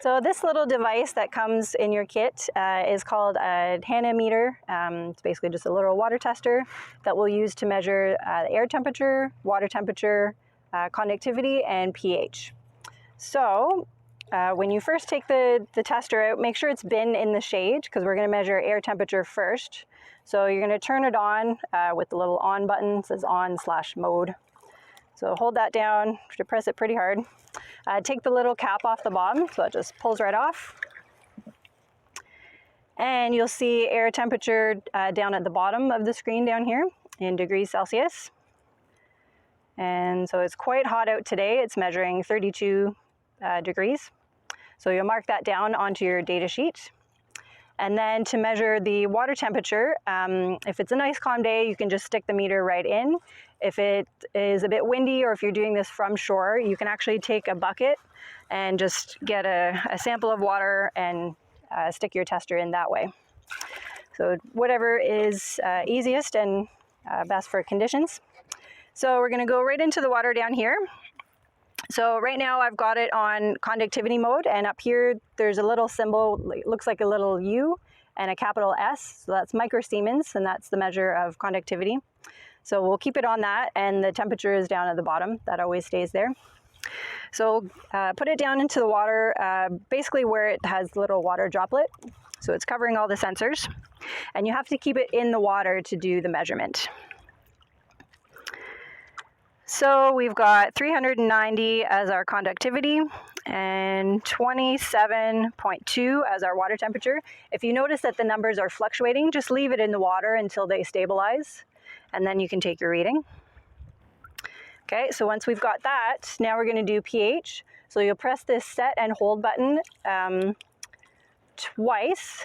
So this little device that comes in your kit is called a Hanna meter. It's basically just a little water tester that we'll use to measure the air temperature, water temperature, conductivity, and pH. So when you first take the tester out, make sure it's been in the shade because we're going to measure air temperature first. So you're going to turn it on with the little on button. It says on/mode. So hold that down, you have to press it pretty hard. Take the little cap off the bottom, so it just pulls right off. And you'll see air temperature down at the bottom of the screen down here in degrees Celsius. And so it's quite hot out today. It's measuring 32 degrees. So you'll mark that down onto your data sheet. And then to measure the water temperature, if it's a nice calm day, you can just stick the meter right in. If it is a bit windy or if you're doing this from shore, you can actually take a bucket and just get a sample of water and stick your tester in that way. So whatever is easiest and best for conditions. So we're going to go right into the water down here. So right now I've got it on conductivity mode, and up here there's a little symbol, it looks like a little U and a capital S, so that's microsiemens, and that's the measure of conductivity. So we'll keep it on that, and the temperature is down at the bottom, that always stays there. So put it down into the water, basically where it has little water droplet, so it's covering all the sensors, and you have to keep it in the water to do the measurement. So we've got 390 as our conductivity and 27.2 as our water temperature. If you notice that the numbers are fluctuating, just leave it in the water until they stabilize, and then you can take your reading. Okay, so once we've got that, now we're going to do pH. So you'll press this set and hold button twice.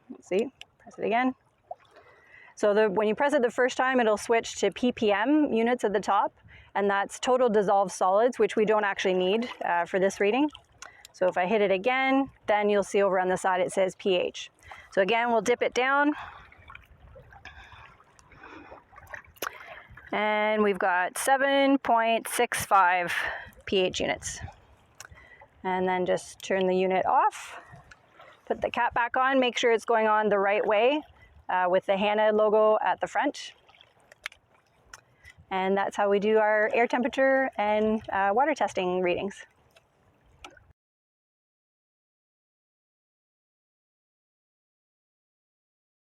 Let's see, press it again. So when you press it the first time, it'll switch to ppm units at the top, and that's total dissolved solids, which we don't actually need for this reading. So if I hit it again, then you'll see over on the side it says pH. So again, we'll dip it down. And we've got 7.65 pH units. And then just turn the unit off, put the cap back on, make sure it's going on the right way with the Hanna logo at the front. And that's how we do our air temperature and water testing readings.